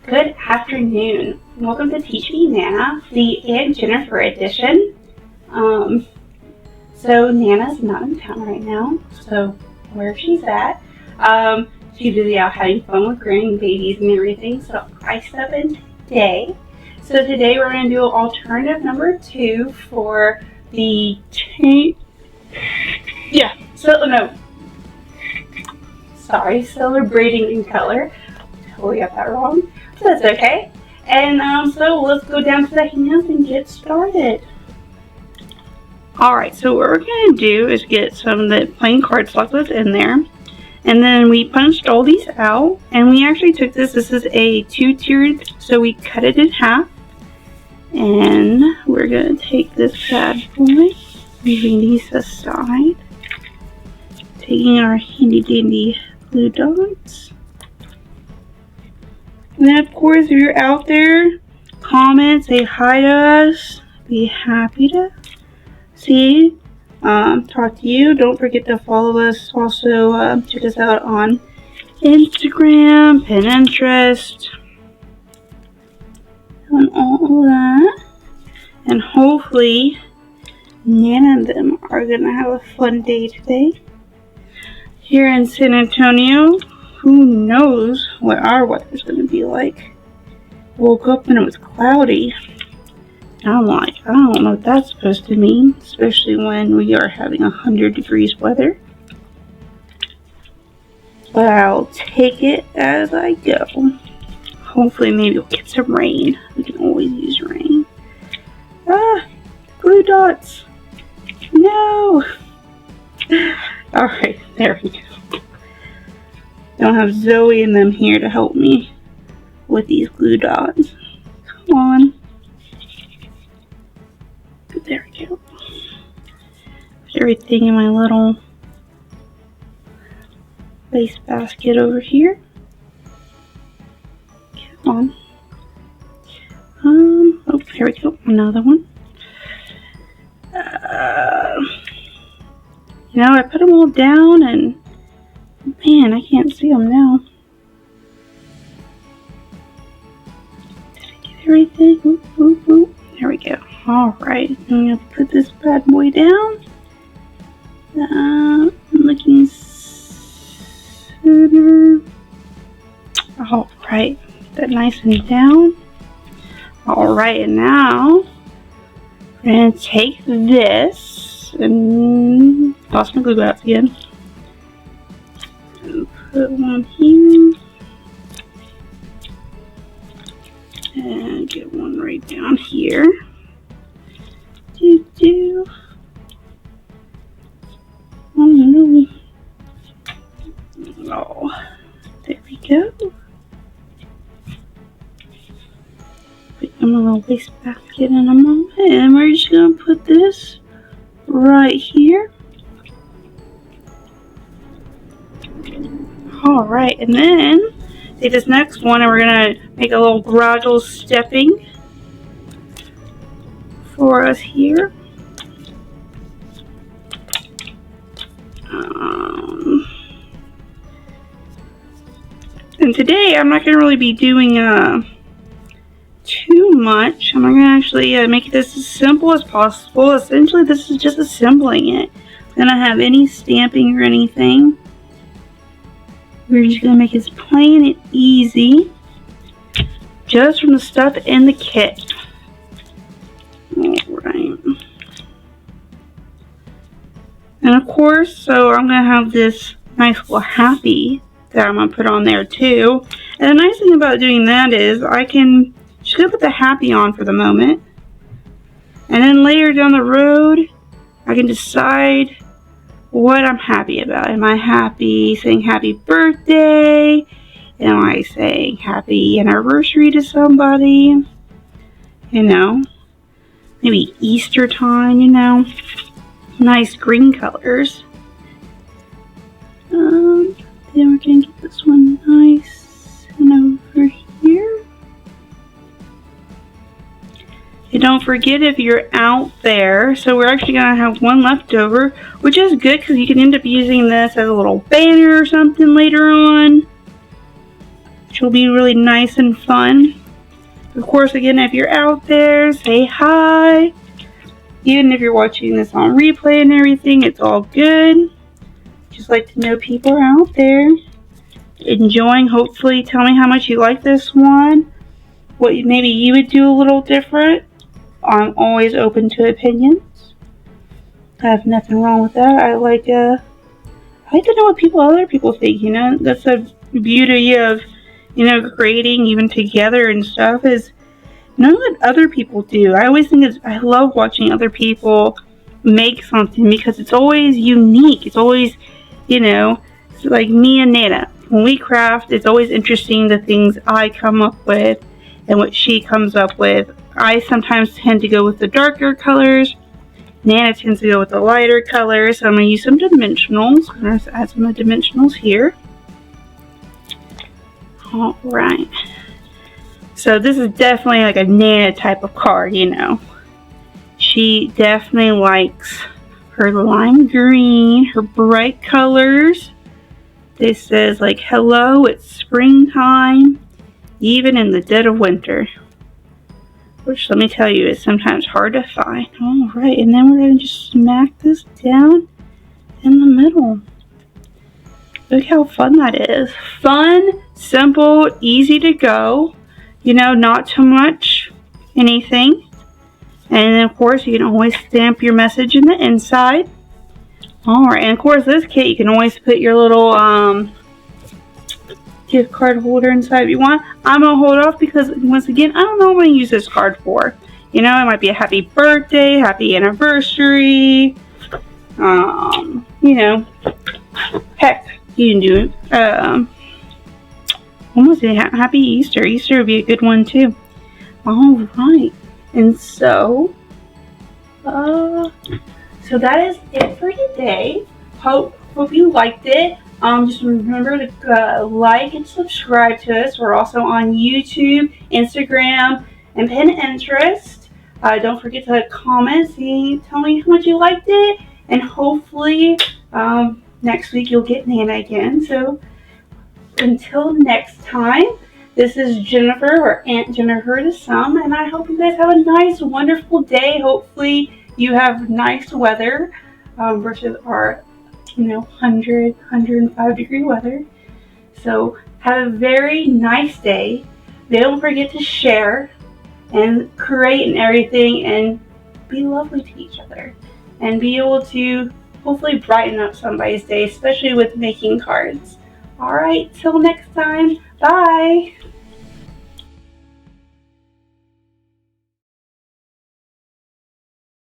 Good afternoon. Welcome to Teach Me Nana, the Aunt Jennifer edition. So Nana's not in town right now, so where she's at. She's busy out having fun with grandbabies and everything, so I step in today. So today we're going to do alternative number 2 for the celebrating in color. Totally got that wrong. So that's okay. And so let's go down to the hands and get started. Alright, so what we're going to do is get some of the plain cardstock that's in there. And then we punched all these out. And we actually took this is a 2-tiered, so we cut it in half. And we're going to take this bad boy, moving these aside. Taking our handy dandy glue dots. And then, of course, if you're out there, comment, say hi to us. Be happy to see, talk to you. Don't forget to follow us. Also, check us out on Instagram, Pinterest, and all of that. And hopefully, Nana and them are going to have a fun day today. Here in San Antonio, who knows what our weather's going to be like. Woke up and it was cloudy. I'm like, I don't know what that's supposed to mean, especially when we are having 100 degrees weather. But I'll take it as I go. Hopefully maybe we'll get some rain. We can always use rain. Ah, glue dots. No. Alright, there we go. Don't have Zoe and them here to help me with these glue dots. Come on. There we go. Put everything in my little lace basket over here. Come on. Oh, here we go. Another one. I put them all down and man, I can't see them now. Did I get everything? Oop, oop, oop. There we go. Alright, I'm going to put this bad boy down. Looking center. Alright, put that nice and down. Alright, and now we're going to take this and lost my glue dots again. Put one here and get one right down here. Oh no. Oh, there we go. Put in my little waste basket in a moment, and we're just gonna put this right here. Alright, and then take this next one and we're going to make a little gradual stepping for us here. And today I'm not going to really be doing too much. I'm going to actually make this as simple as possible. Essentially, this is just assembling it. I'm going to have any stamping or anything. We're just going to make it as plain and easy, just from the stuff in the kit. Alright. And of course, so I'm going to have this nice little happy that I'm going to put on there too. And the nice thing about doing that is I can just put the happy on for the moment. And then later down the road, I can decide what I'm happy about. Am I happy saying happy birthday? Am I saying happy anniversary to somebody? Maybe Easter time, Nice green colors. Then we're going to get this one nice and over here. And don't forget if you're out there, so we're actually going to have one left over, which is good because you can end up using this as a little banner or something later on. which will be really nice and fun. Of course, again, if you're out there, say hi. Even if you're watching this on replay and everything, it's all good. Just like to know people are out there enjoying. Hopefully, tell me how much you like this one. What maybe you would do a little different. I'm always open to opinions. I have nothing wrong with that. I like to know what other people think. You know, that's the beauty of, you know, creating even together and stuff, is know what other people do. I always think I love watching other people make something because it's always unique. It's always, you know, like me and Nana. When we craft, it's always interesting the things I come up with and what she comes up with. I sometimes tend to go with the darker colors. Nana tends to go with the lighter colors. So I'm going to use some dimensionals. I'm going to add some dimensionals here. Alright. So this is definitely like a Nana type of card, you know. She definitely likes her lime green, her bright colors. This says like, hello, it's springtime, even in the dead of winter. Which, let me tell you, is sometimes hard to find. Alright, and then we're going to just smack this down in the middle. Look how fun that is. Fun, simple, easy to go. You know, not too much anything. And then, of course, you can always stamp your message in the inside. Alright, and of course, this kit, you can always put your little gift card holder inside if you want. I'm going to hold off because, once again, I don't know what I'm going to use this card for. You know, it might be a happy birthday, happy anniversary. You know, heck, you can do it. Almost a happy Easter. Easter would be a good one too. Alright. And so that is it for today. Hope you liked it. Just remember to like and subscribe to us. We're also on YouTube, Instagram, and Pinterest. Don't forget to comment, tell me how much you liked it, and hopefully next week you'll get Nana again. So until next time, this is Jennifer, or Aunt Jennifer to some, and I hope you guys have a nice, wonderful day. Hopefully you have nice weather versus our, you know, 105 degree weather. So have a very nice day. Don't forget to share and create and everything, and be lovely to each other, and be able to hopefully brighten up somebody's day, especially with making cards. Alright, till next time, bye!